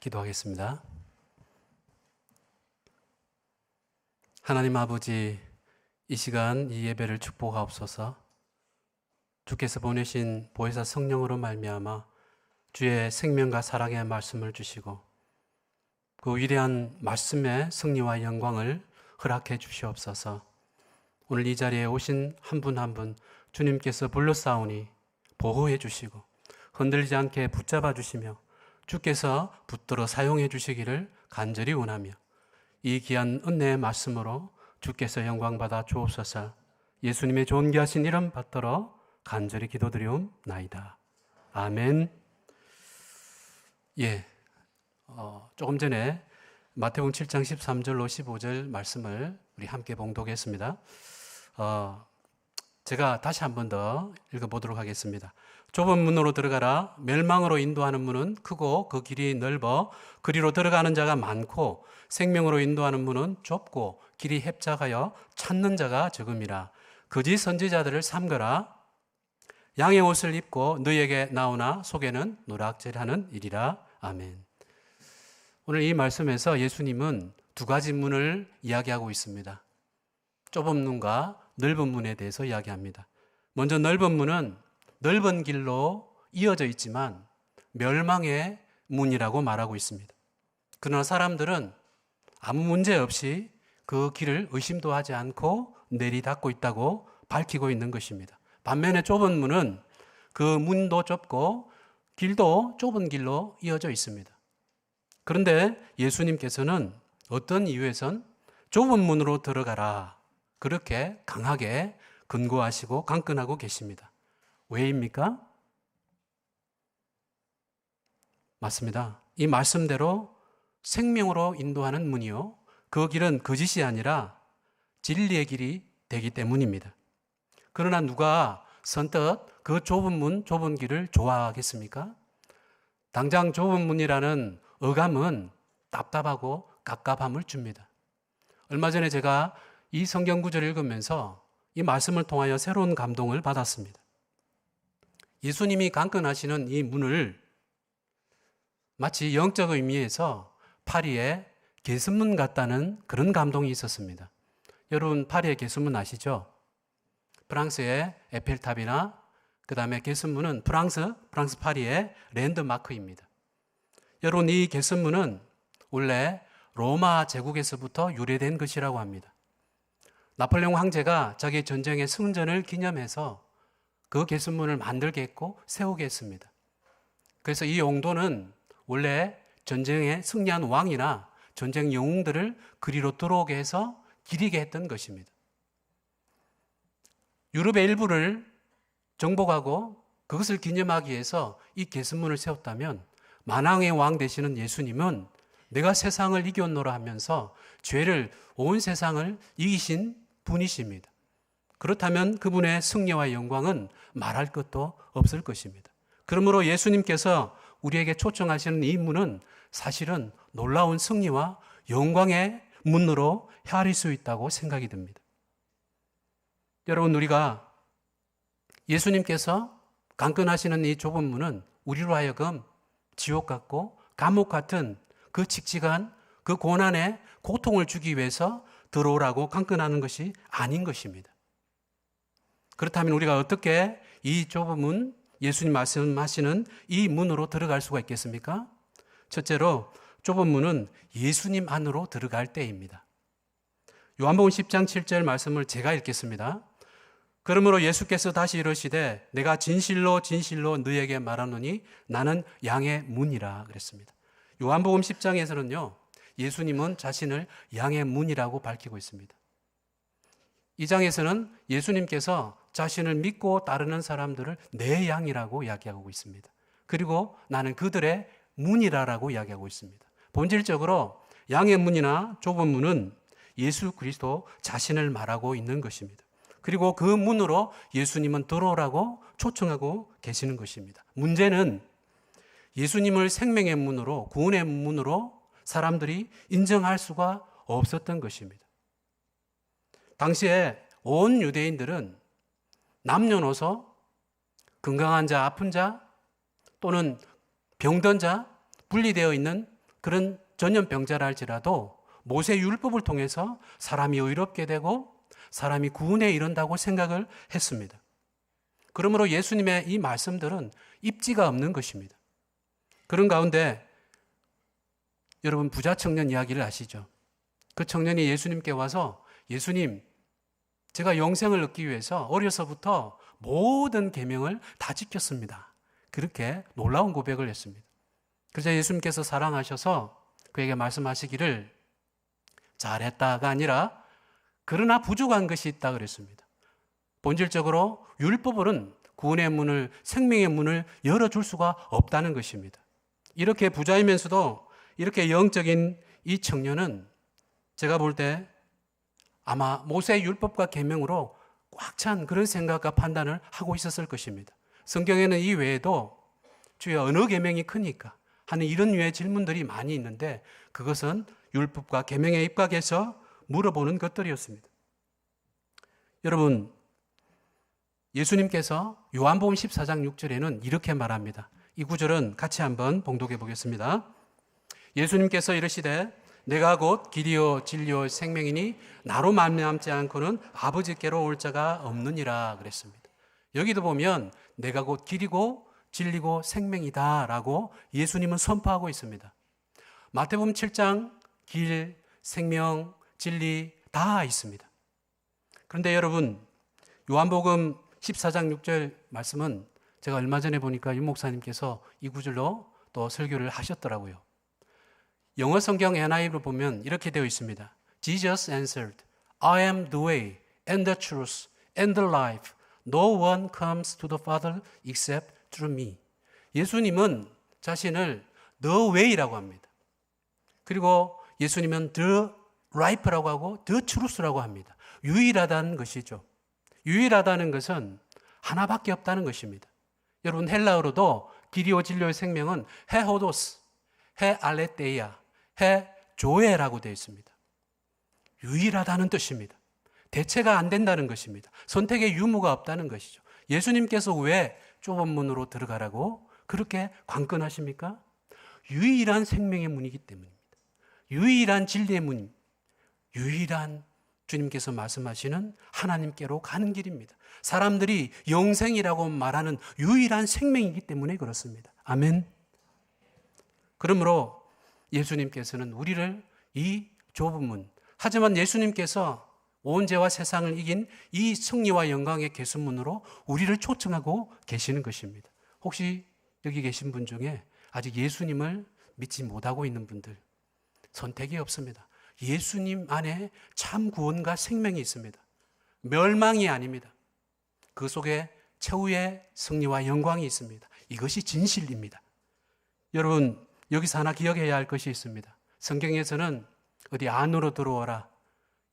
기도하겠습니다. 하나님 아버지, 이 시간 이 예배를 축복하옵소서. 주께서 보내신 보혜사 성령으로 말미암아 주의 생명과 사랑의 말씀을 주시고 그 위대한 말씀의 승리와 영광을 허락해 주시옵소서. 오늘 이 자리에 오신 한 분 한 분 주님께서 불러싸우니 보호해 주시고 흔들리지 않게 붙잡아 주시며 주께서 붙들어 사용해 주시기를 간절히 원하며 이 귀한 은혜의 말씀으로 주께서 영광받아 주옵소서. 예수님의 존귀하신 이름 받들어 간절히 기도드리옵나이다. 아멘. 조금 전에 마태복음 7장 13절로 15절 말씀을 우리 함께 봉독했습니다. 제가 다시 한 번 더 읽어보도록 하겠습니다. 좁은 문으로 들어가라. 멸망으로 인도하는 문은 크고 그 길이 넓어 그리로 들어가는 자가 많고 생명으로 인도하는 문은 좁고 길이 협착하여 찾는 자가 적음이라. 거짓 선지자들을 삼거라. 양의 옷을 입고 너희에게 나오나 속에는 노략질하는 일이라. 아멘. 오늘 이 말씀에서 예수님은 두 가지 문을 이야기하고 있습니다. 좁은 문과 넓은 문에 대해서 이야기합니다. 먼저 넓은 문은 넓은 길로 이어져 있지만 멸망의 문이라고 말하고 있습니다. 그러나 사람들은 아무 문제 없이 그 길을 의심도 하지 않고 내리닫고 있다고 밝히고 있는 것입니다. 반면에 좁은 문은 그 문도 좁고 길도 좁은 길로 이어져 있습니다. 그런데 예수님께서는 어떤 이유에선 좁은 문으로 들어가라 그렇게 강하게 권고하시고 강권하고 계십니다. 왜입니까? 맞습니다. 이 말씀대로 생명으로 인도하는 문이요, 그 길은 거짓이 아니라 진리의 길이 되기 때문입니다. 그러나 누가 선뜻 그 좁은 문, 좁은 길을 좋아하겠습니까? 당장 좁은 문이라는 어감은 답답하고 갑갑함을 줍니다. 얼마 전에 제가 이 성경 구절을 읽으면서 이 말씀을 통하여 새로운 감동을 받았습니다. 예수님이 강권하시는 이 문을 마치 영적 의미에서 파리의 계승문 같다는 그런 감동이 있었습니다. 여러분, 파리의 계승문 아시죠? 프랑스의 에펠탑이나 그 다음에 계승문은 프랑스 파리의 랜드마크입니다. 여러분, 이 계승문은 원래 로마 제국에서부터 유래된 것이라고 합니다. 나폴레옹 황제가 자기 전쟁의 승전을 기념해서 그 계승문을 만들게 했고 세우게 했습니다. 그래서 이 용도는 원래 전쟁에 승리한 왕이나 전쟁 영웅들을 그리로 들어오게 해서 기리게 했던 것입니다. 유럽의 일부를 정복하고 그것을 기념하기 위해서 이 계승문을 세웠다면 만왕의 왕 되시는 예수님은 내가 세상을 이겼노라 하면서 죄를 온 세상을 이기신 분이십니다. 그렇다면 그분의 승리와 영광은 말할 것도 없을 것입니다. 그러므로 예수님께서 우리에게 초청하시는 이 문은 사실은 놀라운 승리와 영광의 문으로 헤아릴 수 있다고 생각이 듭니다. 여러분, 우리가 예수님께서 강권하시는 이 좁은 문은 우리로 하여금 지옥 같고 감옥 같은 그 칙칙한 그 고난에 고통을 주기 위해서 들어오라고 강권하는 것이 아닌 것입니다. 그렇다면 우리가 어떻게 이 좁은 문, 예수님 말씀하시는 이 문으로 들어갈 수가 있겠습니까? 첫째로 좁은 문은 예수님 안으로 들어갈 때입니다. 요한복음 10장 7절 말씀을 제가 읽겠습니다. 그러므로 예수께서 다시 이르시되 내가 진실로 진실로 너희에게 말하노니 나는 양의 문이라 그랬습니다. 요한복음 10장에서는요, 예수님은 자신을 양의 문이라고 밝히고 있습니다. 이 장에서는 예수님께서 자신을 믿고 따르는 사람들을 내 양이라고 이야기하고 있습니다. 그리고 나는 그들의 문이라고 이야기하고 있습니다. 본질적으로 양의 문이나 좁은 문은 예수 그리스도 자신을 말하고 있는 것입니다. 그리고 그 문으로 예수님은 들어오라고 초청하고 계시는 것입니다. 문제는 예수님을 생명의 문으로, 구원의 문으로 사람들이 인정할 수가 없었던 것입니다. 당시에 온 유대인들은 남녀노소, 건강한 자, 아픈 자, 또는 병든 자, 분리되어 있는 그런 전염병자라 할지라도 모세 율법을 통해서 사람이 의롭게 되고 사람이 구원에 이른다고 생각을 했습니다. 그러므로 예수님의 이 말씀들은 입지가 없는 것입니다. 그런 가운데 여러분 부자 청년 이야기를 아시죠? 그 청년이 예수님께 와서 예수님, 제가 영생을 얻기 위해서 어려서부터 모든 계명을 다 지켰습니다. 그렇게 놀라운 고백을 했습니다. 그래서 예수님께서 사랑하셔서 그에게 말씀하시기를 잘했다가 아니라 그러나 부족한 것이 있다 그랬습니다. 본질적으로 율법은 구원의 문을, 생명의 문을 열어줄 수가 없다는 것입니다. 이렇게 부자이면서도 이렇게 영적인 이 청년은 제가 볼 때 아마 모세의 율법과 계명으로 꽉 찬 그런 생각과 판단을 하고 있었을 것입니다. 성경에는 이 외에도 주여 어느 계명이 크니까 하는 이런 류의 질문들이 많이 있는데 그것은 율법과 계명에 입각해서 물어보는 것들이었습니다. 여러분, 예수님께서 요한복음 14장 6절에는 이렇게 말합니다. 이 구절은 같이 한번 봉독해 보겠습니다. 예수님께서 이르시되 내가 곧 길이요 진리요 생명이니 나로 말미암지 않고는 아버지께로 올 자가 없느니라 그랬습니다. 여기도 보면 내가 곧 길이고 진리고 생명이다라고 예수님은 선포하고 있습니다. 마태복음 7장 길, 생명, 진리 다 있습니다. 그런데 여러분 요한복음 14장 6절 말씀은 제가 얼마 전에 보니까 윤 목사님께서 이 구절로 또 설교를 하셨더라고요. 영어 성경 NIV로 보면 이렇게 되어 있습니다. Jesus answered, I am the way and the truth and the life. No one comes to the Father except through me. 예수님은 자신을 the way라고 합니다. 그리고 예수님은 the life라고 하고 the truth라고 합니다. 유일하다는 것이죠. 유일하다는 것은 하나밖에 없다는 것입니다. 여러분 헬라어로도 길이요 진리요 생명은 헤호도스, 헤알레테이아, 헤조에라고 되어 있습니다. 유일하다는 뜻입니다. 대체가 안 된다는 것입니다. 선택의 유무가 없다는 것이죠. 예수님께서 왜 좁은 문으로 들어가라고 그렇게 관건하십니까? 유일한 생명의 문이기 때문입니다. 유일한 진리의 문, 유일한 주님께서 말씀하시는 하나님께로 가는 길입니다. 사람들이 영생이라고 말하는 유일한 생명이기 때문에 그렇습니다. 아멘. 그러므로 예수님께서는 우리를 이 좁은 문, 하지만 예수님께서 온 죄와 세상을 이긴 이 승리와 영광의 계수문으로 우리를 초청하고 계시는 것입니다. 혹시 여기 계신 분 중에 아직 예수님을 믿지 못하고 있는 분들 선택이 없습니다. 예수님 안에 참 구원과 생명이 있습니다. 멸망이 아닙니다. 그 속에 최후의 승리와 영광이 있습니다. 이것이 진실입니다. 여러분 여기서 하나 기억해야 할 것이 있습니다. 성경에서는 어디 안으로 들어오라,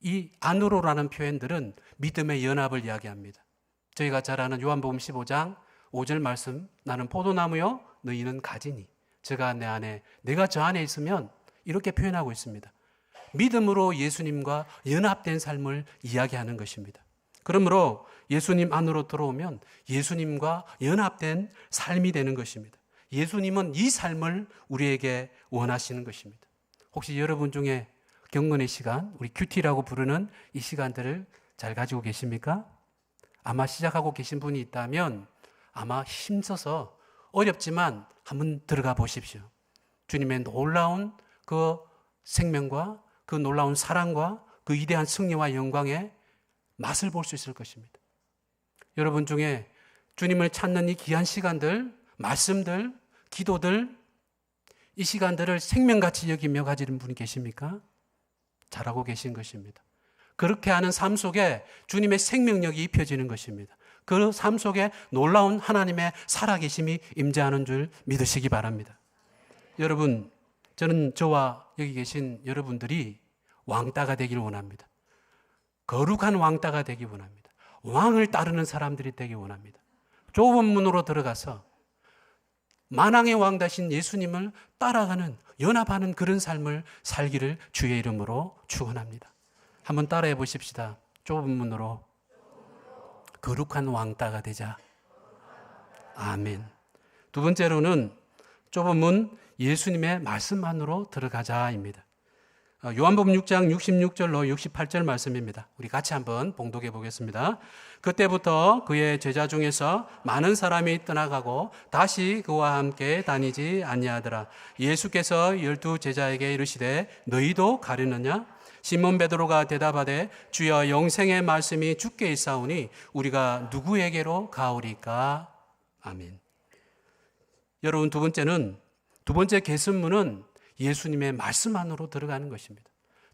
이 안으로라는 표현들은 믿음의 연합을 이야기합니다. 저희가 잘 아는 요한복음 15장 5절 말씀, 나는 포도나무요 너희는 가지니 제가 내 안에 내가 저 안에 있으면, 이렇게 표현하고 있습니다. 믿음으로 예수님과 연합된 삶을 이야기하는 것입니다. 그러므로 예수님 안으로 들어오면 예수님과 연합된 삶이 되는 것입니다. 예수님은 이 삶을 우리에게 원하시는 것입니다. 혹시 여러분 중에 경건의 시간, 우리 큐티라고 부르는 이 시간들을 잘 가지고 계십니까? 아마 시작하고 계신 분이 있다면 아마 힘써서 어렵지만 한번 들어가 보십시오. 주님의 놀라운 그 생명과 그 놀라운 사랑과 그 위대한 승리와 영광의 맛을 볼 수 있을 것입니다. 여러분 중에 주님을 찾는 이 귀한 시간들, 말씀들, 기도들, 이 시간들을 생명같이 여기며 가지는 분이 계십니까? 잘하고 계신 것입니다. 그렇게 하는 삶 속에 주님의 생명력이 입혀지는 것입니다. 그 삶 속에 놀라운 하나님의 살아계심이 임재하는 줄 믿으시기 바랍니다. 여러분, 저는 저와 여기 계신 여러분들이 왕따가 되길 원합니다. 거룩한 왕따가 되기 원합니다. 왕을 따르는 사람들이 되기 원합니다. 좁은 문으로 들어가서 만왕의 왕 되신 예수님을 따라가는, 연합하는 그런 삶을 살기를 주의 이름으로 축원합니다. 한번 따라해 보십시다. 좁은 문으로 거룩한 왕따가 되자. 아멘. 두 번째로는 좁은 문, 예수님의 말씀만으로 들어가자입니다. 요한복음 6장 66절로 68절 말씀입니다. 우리 같이 한번 봉독해 보겠습니다. 그때부터 그의 제자 중에서 많은 사람이 떠나가고 다시 그와 함께 다니지 아니하더라. 예수께서 12 제자에게 이르시되 너희도 가려느냐? 시몬 베드로가 대답하되 주여 영생의 말씀이 주께 있사오니 우리가 누구에게로 가오리까? 아멘. 여러분, 두 번째 계승문은 예수님의 말씀 안으로 들어가는 것입니다.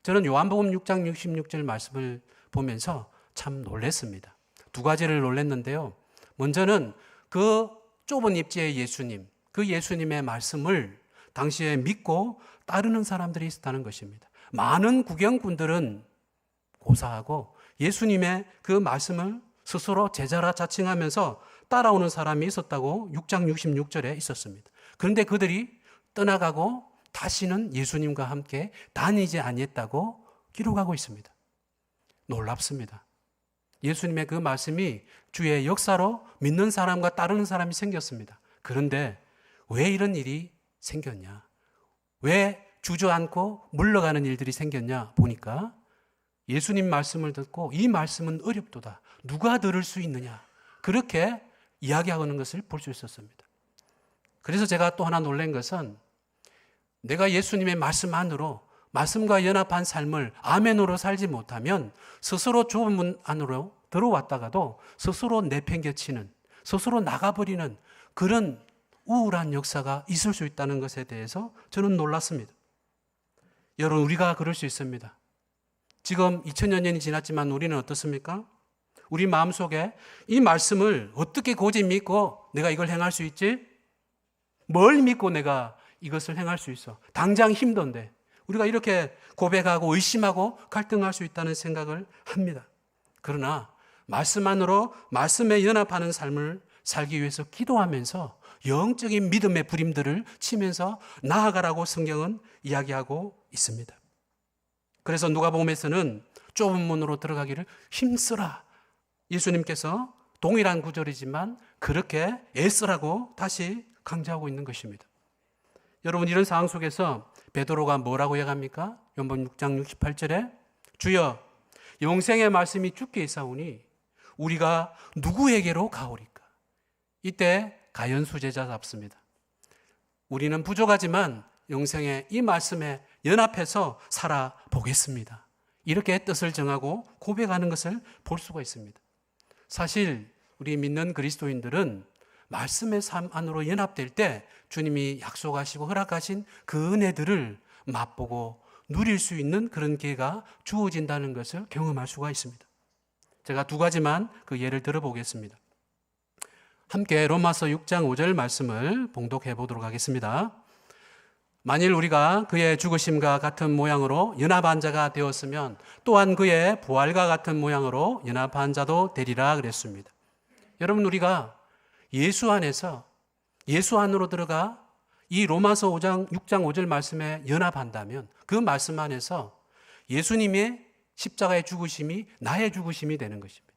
저는 요한복음 6장 66절 말씀을 보면서 참 놀랐습니다. 두 가지를 놀랐는데요. 먼저는 그 좁은 입지의 예수님, 그 예수님의 말씀을 당시에 믿고 따르는 사람들이 있었다는 것입니다. 많은 구경꾼들은 고사하고 예수님의 그 말씀을 스스로 제자라 자칭하면서 따라오는 사람이 있었다고 6장 66절에 있었습니다. 그런데 그들이 떠나가고 다시는 예수님과 함께 다니지 아니했다고 기록하고 있습니다. 놀랍습니다. 예수님의 그 말씀이 주의 역사로 믿는 사람과 따르는 사람이 생겼습니다. 그런데 왜 이런 일이 생겼냐? 왜 주저앉고 물러가는 일들이 생겼냐 보니까 예수님 말씀을 듣고 이 말씀은 어렵도다. 누가 들을 수 있느냐? 그렇게 이야기하는 것을 볼 수 있었습니다. 그래서 제가 또 하나 놀란 것은 내가 예수님의 말씀 안으로 말씀과 연합한 삶을 아멘으로 살지 못하면 스스로 좁은 문 안으로 들어왔다가도 스스로 내팽개치는, 스스로 나가버리는 그런 우울한 역사가 있을 수 있다는 것에 대해서 저는 놀랐습니다. 여러분, 우리가 그럴 수 있습니다. 지금 2000여 년이 지났지만 우리는 어떻습니까? 우리 마음속에 이 말씀을 어떻게 고집 믿고 내가 이걸 행할 수 있지? 뭘 믿고 내가 이것을 행할 수 있어? 당장 힘든데 우리가 이렇게 고백하고 의심하고 갈등할 수 있다는 생각을 합니다. 그러나 말씀 안으로 말씀에 연합하는 삶을 살기 위해서 기도하면서 영적인 믿음의 부림들을 치면서 나아가라고 성경은 이야기하고 있습니다. 그래서 누가복음에서는 좁은 문으로 들어가기를 힘쓰라. 예수님께서 동일한 구절이지만 그렇게 애쓰라고 다시 강조하고 있는 것입니다. 여러분, 이런 상황 속에서 베드로가 뭐라고 이야기합니까? 요한복음 6장 68절에 주여 영생의 말씀이 주께 있사오니 우리가 누구에게로 가오리까? 이때 가연수제자 잡습니다. 우리는 부족하지만 영생의 이 말씀에 연합해서 살아보겠습니다. 이렇게 뜻을 정하고 고백하는 것을 볼 수가 있습니다. 사실 우리 믿는 그리스도인들은 말씀의 삶 안으로 연합될 때 주님이 약속하시고 허락하신 그 은혜들을 맛보고 누릴 수 있는 그런 기회가 주어진다는 것을 경험할 수가 있습니다. 제가 두 가지만 그 예를 들어보겠습니다. 함께 로마서 6장 5절 말씀을 봉독해 보도록 하겠습니다. 만일 우리가 그의 죽으심과 같은 모양으로 연합한 자가 되었으면 또한 그의 부활과 같은 모양으로 연합한 자도 되리라 그랬습니다. 여러분, 우리가 예수 안에서 예수 안으로 들어가 이 로마서 6장 5절 말씀에 연합한다면 그 말씀 안에서 예수님의 십자가의 죽으심이 나의 죽으심이 되는 것입니다.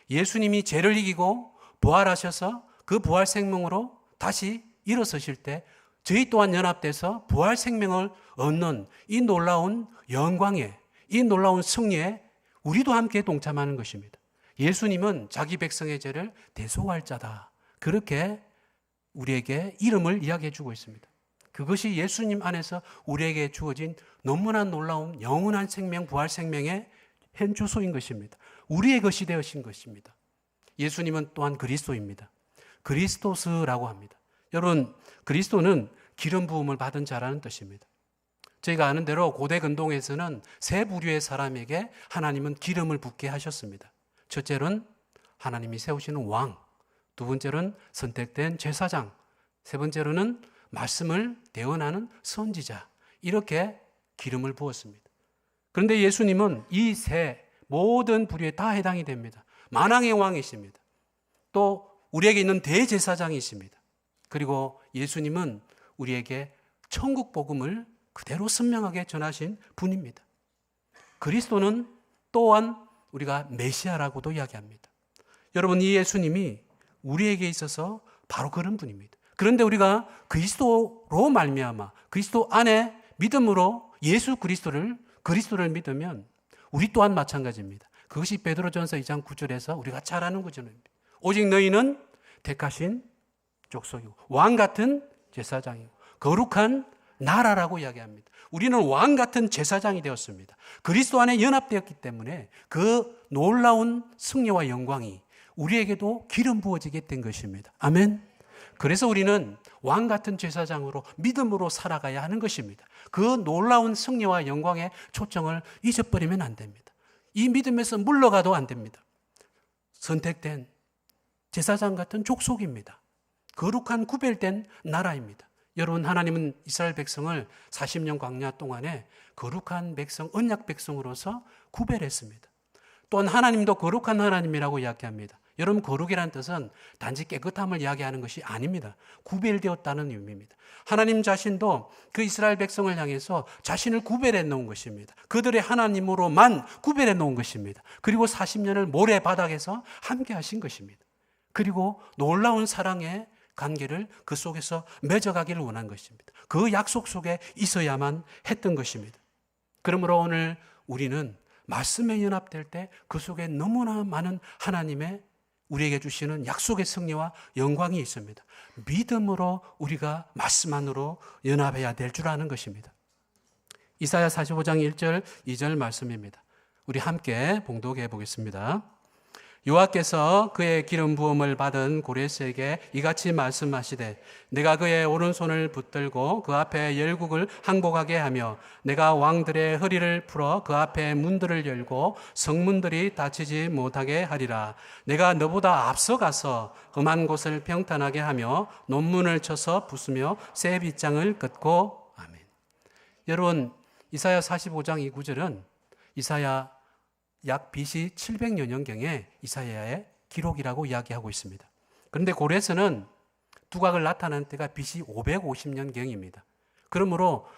예수님이 죄를 이기고 부활하셔서 그 부활 생명으로 다시 일어서실 때 저희 또한 연합돼서 부활 생명을 얻는 이 놀라운 영광에, 이 놀라운 승리에 우리도 함께 동참하는 것입니다. 예수님은 자기 백성의 죄를 대속할 자다. 그렇게 우리에게 이름을 이야기해 주고 있습니다. 그것이 예수님 안에서 우리에게 주어진 너무나 놀라운 영원한 생명, 부활 생명의 현주소인 것입니다. 우리의 것이 되어진 것입니다. 예수님은 또한 그리스도입니다. 그리스도스라고 합니다. 여러분, 그리스도는 기름 부음을 받은 자라는 뜻입니다. 저희가 아는 대로 고대 근동에서는 세 부류의 사람에게 하나님은 기름을 붓게 하셨습니다. 첫째는 하나님이 세우시는 왕, 두 번째로는 선택된 제사장, 세 번째로는 말씀을 대언하는 선지자, 이렇게 기름을 부었습니다. 그런데 예수님은 이 세 모든 부류에 다 해당이 됩니다. 만왕의 왕이십니다. 또 우리에게 있는 대제사장이십니다. 그리고 예수님은 우리에게 천국 복음을 그대로 선명하게 전하신 분입니다. 그리스도는 또한 우리가 메시아라고도 이야기합니다. 여러분, 이 예수님이 우리에게 있어서 바로 그런 분입니다. 그런데 우리가 그리스도로 말미암아 그리스도 안에 믿음으로 예수 그리스도를 믿으면 우리 또한 마찬가지입니다. 그것이 베드로전서 2장 9절에서 우리가 잘 아는 구절입니다. 오직 너희는 택하신 족속이고 왕 같은 제사장이고 거룩한 나라라고 이야기합니다. 우리는 왕 같은 제사장이 되었습니다. 그리스도 안에 연합되었기 때문에 그 놀라운 승리와 영광이 우리에게도 기름 부어지게 된 것입니다. 아멘. 그래서 우리는 왕 같은 제사장으로 믿음으로 살아가야 하는 것입니다. 그 놀라운 승리와 영광의 초청을 잊어버리면 안 됩니다. 이 믿음에서 물러가도 안 됩니다. 선택된 제사장 같은 족속입니다. 거룩한 구별된 나라입니다. 여러분, 하나님은 이스라엘 백성을 40년 광야 동안에 거룩한 백성, 언약 백성으로서 구별했습니다. 또한 하나님도 거룩한 하나님이라고 이야기합니다. 여러분, 거룩이라는 뜻은 단지 깨끗함을 이야기하는 것이 아닙니다. 구별되었다는 의미입니다. 하나님 자신도 그 이스라엘 백성을 향해서 자신을 구별해 놓은 것입니다. 그들의 하나님으로만 구별해 놓은 것입니다. 그리고 40년을 모래바닥에서 함께 하신 것입니다. 그리고 놀라운 사랑의 관계를 그 속에서 맺어가기를 원한 것입니다. 그 약속 속에 있어야만 했던 것입니다. 그러므로 오늘 우리는 말씀에 연합될 때 그 속에 너무나 많은 하나님의 우리에게 주시는 약속의 승리와 영광이 있습니다. 믿음으로 우리가 말씀 안으로 연합해야 될 줄 아는 것입니다. 이사야 45장 1절 2절 말씀입니다. 우리 함께 봉독해 보겠습니다. 여호와께서 그의 기름 부음을 받은 고레스에게 이같이 말씀하시되 내가 그의 오른손을 붙들고 그 앞에 열국을 항복하게 하며 내가 왕들의 허리를 풀어 그 앞에 문들을 열고 성문들이 닫히지 못하게 하리라. 내가 너보다 앞서가서 험한 곳을 평탄하게 하며 논문을 쳐서 부수며 새 빗장을 긋고. 아멘. 여러분, 이사야 45장 이 구절은 이사야 약 BC 700여 년경에 이사야의 기록이라고 이야기하고 있습니다. 그런데 고레스는 두각을 나타낸 때가 BC 550년경입니다. 그러므로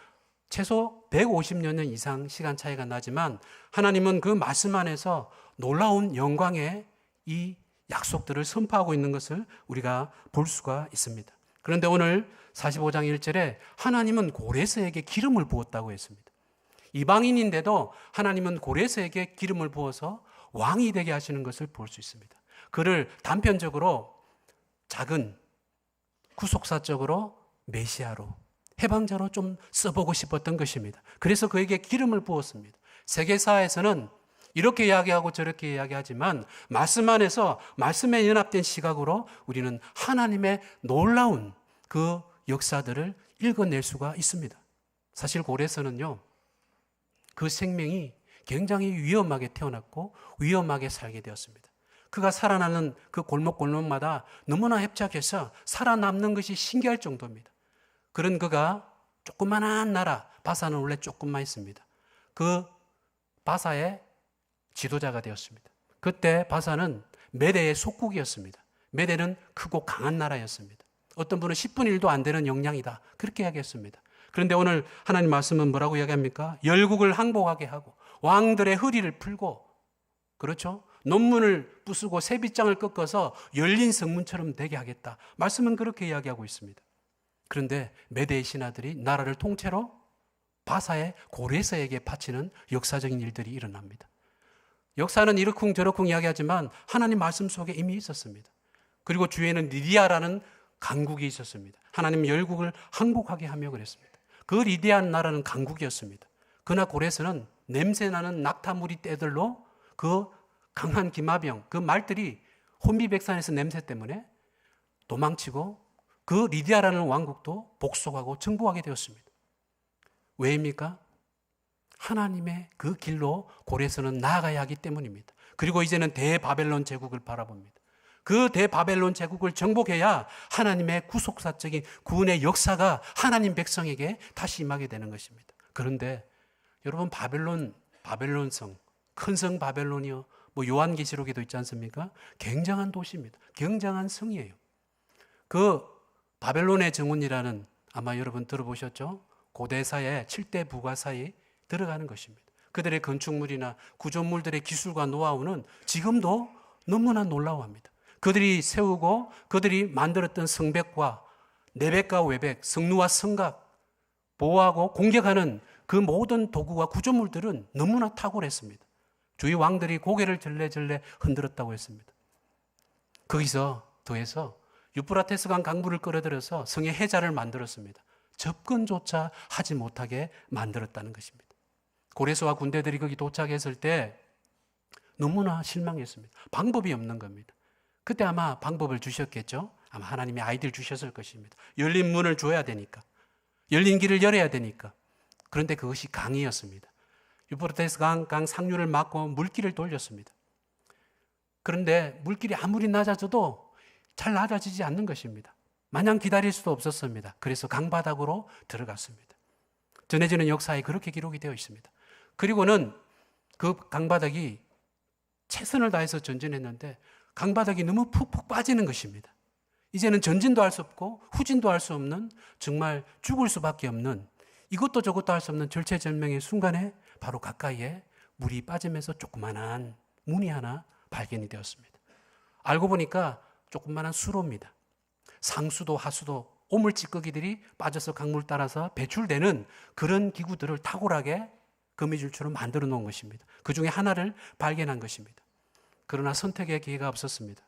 최소 150여 년 이상 시간 차이가 나지만 하나님은 그 말씀 안에서 놀라운 영광의 이 약속들을 선포하고 있는 것을 우리가 볼 수가 있습니다. 그런데 오늘 45장 1절에 하나님은 고레스에게 기름을 부었다고 했습니다. 이방인인데도 하나님은 고레스에게 기름을 부어서 왕이 되게 하시는 것을 볼 수 있습니다. 그를 단편적으로 작은 구속사적으로 메시아로, 해방자로 좀 써보고 싶었던 것입니다. 그래서 그에게 기름을 부었습니다. 세계사에서는 이렇게 이야기하고 저렇게 이야기하지만 말씀 안에서 말씀에 연합된 시각으로 우리는 하나님의 놀라운 그 역사들을 읽어낼 수가 있습니다. 사실 고레스는요, 그 생명이 굉장히 위험하게 태어났고 위험하게 살게 되었습니다. 그가 살아나는 그 골목골목마다 너무나 협착해서 살아남는 것이 신기할 정도입니다. 그런 그가 조그만한 나라, 바사는 원래 조금만 있습니다. 그 바사의 지도자가 되었습니다. 그때 바사는 메대의 속국이었습니다. 메대는 크고 강한 나라였습니다. 어떤 분은 10분의 1도 안 되는 영향이다, 그렇게 이야기했습니다. 그런데 오늘 하나님 말씀은 뭐라고 이야기합니까? 열국을 항복하게 하고 왕들의 허리를 풀고, 그렇죠? 논문을 부수고 새 빗장을 꺾어서 열린 성문처럼 되게 하겠다. 말씀은 그렇게 이야기하고 있습니다. 그런데 메대의 신하들이 나라를 통째로 바사의 고레스에게 바치는 역사적인 일들이 일어납니다. 역사는 이러쿵저러쿵 이야기하지만 하나님 말씀 속에 이미 있었습니다. 그리고 주위에는 리디아라는 강국이 있었습니다. 하나님 열국을 항복하게 하며 그랬습니다. 그 리디안 나라는 강국이었습니다. 그러나 고레스는 냄새나는 낙타무리 떼들로 그 강한 기마병, 그 말들이 혼비백산에서 냄새 때문에 도망치고 그 리디아라는 왕국도 복속하고 정복하게 되었습니다. 왜입니까? 하나님의 그 길로 고레스는 나아가야 하기 때문입니다. 그리고 이제는 대바벨론 제국을 바라봅니다. 그 대바벨론 제국을 정복해야 하나님의 구속사적인 구원의 역사가 하나님 백성에게 다시 임하게 되는 것입니다. 그런데 여러분, 바벨론성, 큰 성 바벨론이요, 뭐 요한계시록에도 있지 않습니까? 굉장한 도시입니다. 굉장한 성이에요. 그 바벨론의 정원이라는, 아마 여러분 들어보셨죠? 고대사의 7대 부가 사이 들어가는 것입니다. 그들의 건축물이나 구조물들의 기술과 노하우는 지금도 너무나 놀라워합니다. 그들이 세우고 그들이 만들었던 성벽과 내백과 외백, 성루와 성각, 보호하고 공격하는 그 모든 도구와 구조물들은 너무나 탁월했습니다. 주위 왕들이 고개를 절레절레 흔들었다고 했습니다. 거기서 더해서 유프라테스 강 강물을 끌어들여서 성의 해자를 만들었습니다. 접근조차 하지 못하게 만들었다는 것입니다. 고레스와 군대들이 거기 도착했을 때 너무나 실망했습니다. 방법이 없는 겁니다. 그때 아마 방법을 주셨겠죠? 아마 하나님이 아이디어를 주셨을 것입니다. 열린 문을 줘야 되니까. 열린 길을 열어야 되니까. 그런데 그것이 강이었습니다. 유프라테스 강 상류를 막고 물길을 돌렸습니다. 그런데 물길이 아무리 낮아져도 잘 낮아지지 않는 것입니다. 마냥 기다릴 수도 없었습니다. 그래서 강바닥으로 들어갔습니다. 전해지는 역사에 그렇게 기록이 되어 있습니다. 그리고는 그 강바닥이 최선을 다해서 전진했는데 강바닥이 너무 푹푹 빠지는 것입니다. 이제는 전진도 할 수 없고 후진도 할 수 없는, 정말 죽을 수밖에 없는, 이것도 저것도 할 수 없는 절체절명의 순간에 바로 가까이에 물이 빠지면서 조그만한 문이 하나 발견이 되었습니다. 알고 보니까 조그만한 수로입니다. 상수도 하수도 오물찌꺼기들이 빠져서 강물 따라서 배출되는 그런 기구들을 탁월하게 거미줄처럼 만들어 놓은 것입니다. 그 중에 하나를 발견한 것입니다. 그러나 선택의 기회가 없었습니다.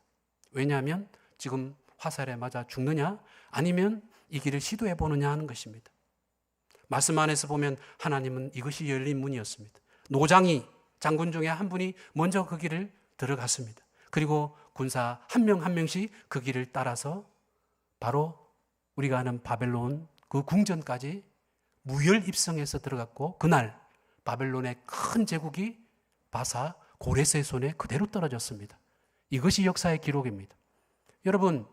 왜냐하면 지금 화살에 맞아 죽느냐 아니면 이 길을 시도해 보느냐 하는 것입니다. 말씀 안에서 보면 하나님은 이것이 열린 문이었습니다. 노장이, 장군 중에 한 분이 먼저 그 길을 들어갔습니다. 그리고 군사 한 명 한 명씩 그 길을 따라서 바로 우리가 아는 바벨론 그 궁전까지 무혈입성해서 들어갔고, 그날 바벨론의 큰 제국이 바사 고레스의 손에 그대로 떨어졌습니다. 이것이 역사의 기록입니다. 여러분,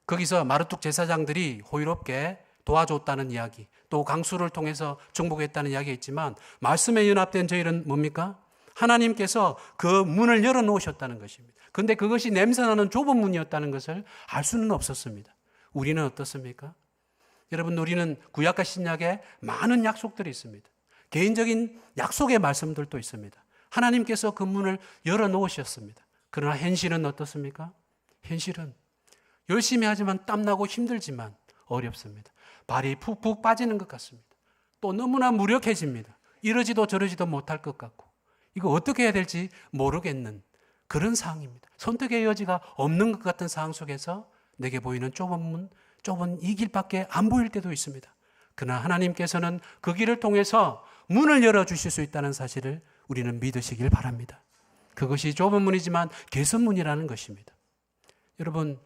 거기서 마르뚝 제사장들이 호의롭게 도와줬다는 이야기, 또 강수를 통해서 정복했다는 이야기가 있지만, 말씀에 연합된 저희는 뭡니까? 하나님께서 그 문을 열어놓으셨다는 것입니다. 그런데 그것이 냄새나는 좁은 문이었다는 것을 알 수는 없었습니다. 우리는 어떻습니까? 여러분, 우리는 구약과 신약에 많은 약속들이 있습니다. 개인적인 약속의 말씀들도 있습니다. 하나님께서 그 문을 열어놓으셨습니다. 그러나 현실은 어떻습니까? 현실은 열심히 하지만 땀나고 힘들지만 어렵습니다. 발이 푹푹 빠지는 것 같습니다. 또 너무나 무력해집니다. 이러지도 저러지도 못할 것 같고, 이거 어떻게 해야 될지 모르겠는 그런 상황입니다. 선택의 여지가 없는 것 같은 상황 속에서 내게 보이는 좁은 문, 좁은 이 길밖에 안 보일 때도 있습니다. 그러나 하나님께서는 그 길을 통해서 문을 열어주실 수 있다는 사실을 우리는 믿으시길 바랍니다. 그것이 좁은 문이지만 개선문이라는 것입니다. 여러분,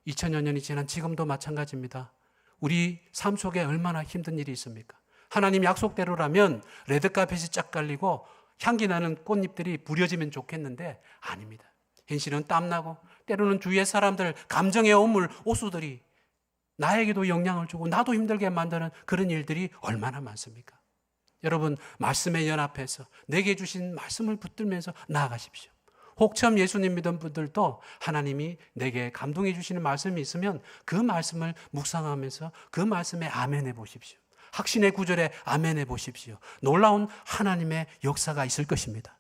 2000여 년이 지난 지금도 마찬가지입니다. 우리 삶 속에 얼마나 힘든 일이 있습니까? 하나님 약속대로라면 레드카펫이 쫙 깔리고 향기 나는 꽃잎들이 부려지면 좋겠는데 아닙니다. 현실은 땀나고 때로는 주위의 사람들, 감정의 오물, 오수들이 나에게도 영향을 주고 나도 힘들게 만드는 그런 일들이 얼마나 많습니까? 여러분, 말씀에 연합해서 내게 주신 말씀을 붙들면서 나아가십시오. 혹 처음 예수님 믿은 분들도 하나님이 내게 감동해 주시는 말씀이 있으면 그 말씀을 묵상하면서 그 말씀에 아멘해 보십시오. 확신의 구절에 아멘해 보십시오. 놀라운 하나님의 역사가 있을 것입니다.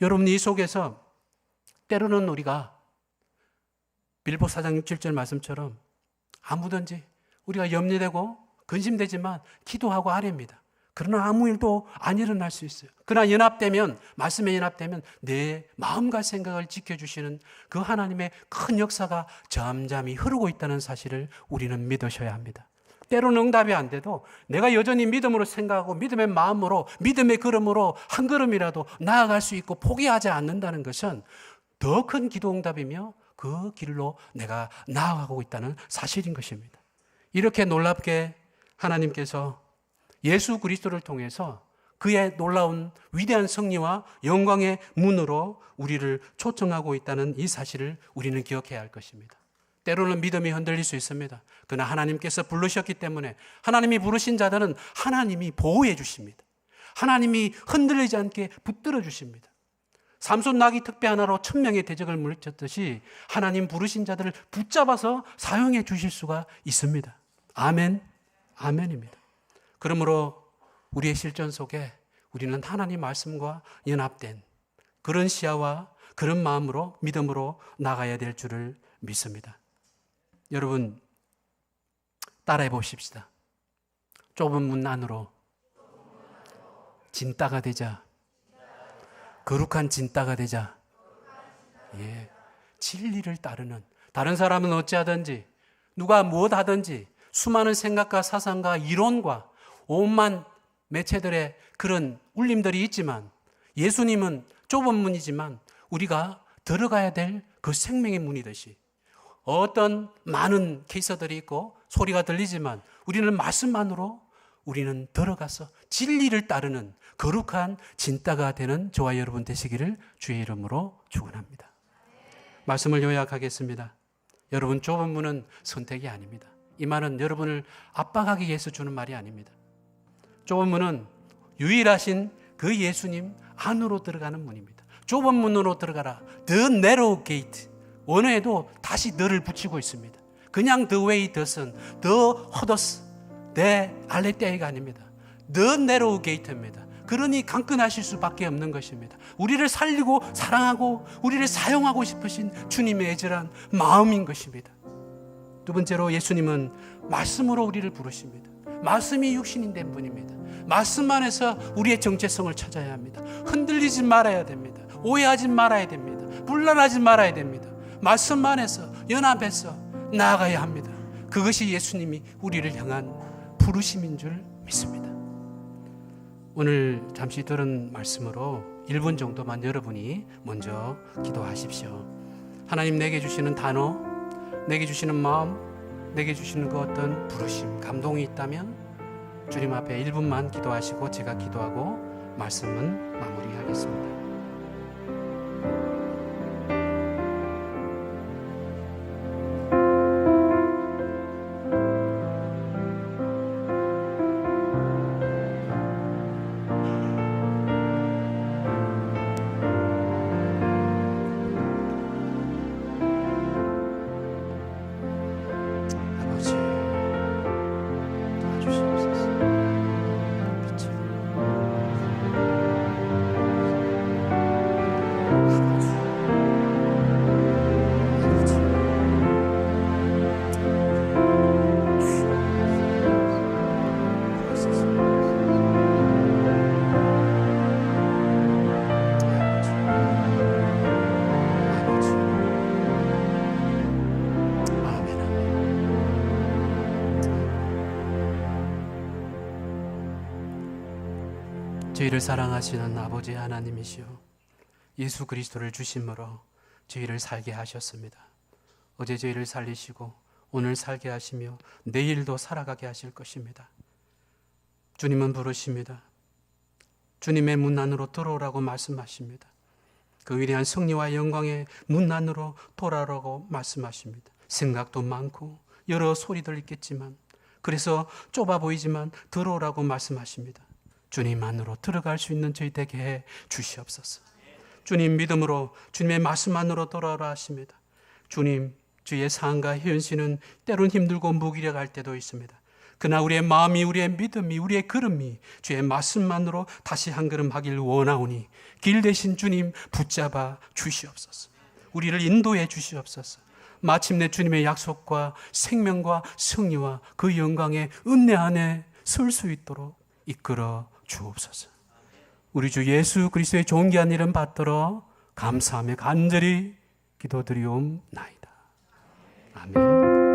여러분, 이 속에서 때로는 우리가 빌보 4장 6, 7절 말씀처럼 아무든지 우리가 염려되고 근심되지만 기도하고 아뢰입니다. 그러나 아무 일도 안 일어날 수 있어요. 그러나 연합되면, 말씀에 연합되면 내 마음과 생각을 지켜주시는 그 하나님의 큰 역사가 잠잠히 흐르고 있다는 사실을 우리는 믿으셔야 합니다. 때로는 응답이 안 돼도 내가 여전히 믿음으로 생각하고 믿음의 마음으로, 믿음의 걸음으로 한 걸음이라도 나아갈 수 있고 포기하지 않는다는 것은 더 큰 기도 응답이며 그 길로 내가 나아가고 있다는 사실인 것입니다. 이렇게 놀랍게 하나님께서 예수 그리스도를 통해서 그의 놀라운 위대한 승리와 영광의 문으로 우리를 초청하고 있다는 이 사실을 우리는 기억해야 할 것입니다. 때로는 믿음이 흔들릴 수 있습니다. 그러나 하나님께서 부르셨기 때문에, 하나님이 부르신 자들은 하나님이 보호해 주십니다. 하나님이 흔들리지 않게 붙들어 주십니다. 삼손 나귀 특배 하나로 1000명의 대적을 물리쳤듯이 하나님 부르신 자들을 붙잡아서 사용해 주실 수가 있습니다. 아멘, 아멘입니다. 그러므로 우리의 실전 속에 우리는 하나님 말씀과 연합된 그런 시야와 그런 마음으로, 믿음으로 나가야 될 줄을 믿습니다. 여러분, 따라해 보십시다. 좁은 문 안으로 진따가 되자. 거룩한 진따가 되자. 예, 진리를 따르는, 다른 사람은 어찌하든지 누가 무엇하든지 수많은 생각과 사상과 이론과 오만 매체들의 그런 울림들이 있지만 예수님은 좁은 문이지만 우리가 들어가야 될 그 생명의 문이듯이 어떤 많은 케이스들이 있고 소리가 들리지만 우리는 말씀만으로 우리는 들어가서 진리를 따르는 거룩한 진따가 되는 저와 여러분 되시기를 주의 이름으로 축원합니다. 말씀을 요약하겠습니다. 여러분, 좁은 문은 선택이 아닙니다. 이 말은 여러분을 압박하기 위해서 주는 말이 아닙니다. 좁은 문은 유일하신 그 예수님 안으로 들어가는 문입니다. 좁은 문으로 들어가라. The narrow gate. 원어에도 다시 the를 붙이고 있습니다. 그냥 the way, the sun, the hardest, the 알레떼이가 아닙니다. The narrow gate입니다. 그러니 강끈하실 수밖에 없는 것입니다. 우리를 살리고 사랑하고 우리를 사용하고 싶으신 주님의 애절한 마음인 것입니다. 두 번째로 예수님은 말씀으로 우리를 부르십니다. 말씀이 육신이 된 분입니다. 말씀 안에서 우리의 정체성을 찾아야 합니다. 흔들리지 말아야 됩니다. 오해하지 말아야 됩니다. 분란하지 말아야 됩니다. 말씀 안에서 연합해서 나아가야 합니다. 그것이 예수님이 우리를 향한 부르심인 줄 믿습니다. 오늘 잠시 들은 말씀으로 1분 정도만 여러분이 먼저 기도하십시오. 하나님, 내게 주시는 단어, 내게 주시는 마음, 내게 주시는 그 어떤 부르심, 감동이 있다면 주님 앞에 1분만 기도하시고 제가 기도하고 말씀은 마무리하겠습니다. 저희를 사랑하시는 아버지 하나님이시여, 예수 그리스도를 주심으로 저희를 살게 하셨습니다. 어제 저희를 살리시고 오늘 살게 하시며 내일도 살아가게 하실 것입니다. 주님은 부르십니다. 주님의 문 안으로 들어오라고 말씀하십니다. 그 위대한 승리와 영광의 문 안으로 돌아오라고 말씀하십니다. 생각도 많고 여러 소리들 있겠지만, 그래서 좁아 보이지만 들어오라고 말씀하십니다. 주님 안으로 들어갈 수 있는 저희 되게 해 주시옵소서. 주님 믿음으로 주님의 말씀 안으로 돌아오라 하십니다. 주님, 주의 삶과 현실은 때론 힘들고 무기력할 때도 있습니다. 그러나 우리의 마음이, 우리의 믿음이, 우리의 걸음이 주의 말씀만으로 다시 한 걸음 하길 원하오니 길 대신 주님 붙잡아 주시옵소서. 우리를 인도해 주시옵소서. 마침내 주님의 약속과 생명과 승리와 그 영광의 은혜 안에 설 수 있도록 이끌어 주옵소서. 우리 주 예수 그리스도의 존귀한 이름 받들어 감사하며 간절히 기도드리옵나이다. 아멘.